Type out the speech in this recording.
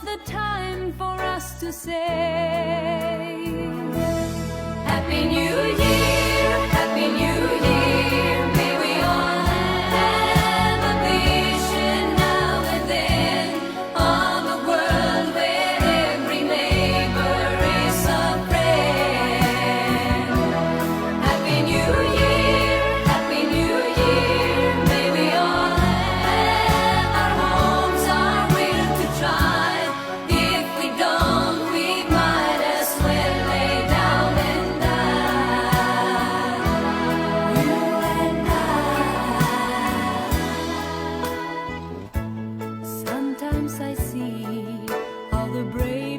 now's the time for us to say Happy New Year, Happy New Year. May we all have a vision now and then of a world where every neighbor is a friend. Happy New Year, Happy New Year. May we all have our homes, our will to try. If we don't, we might as well lay down and die. You and I. Sometimes I see how the brave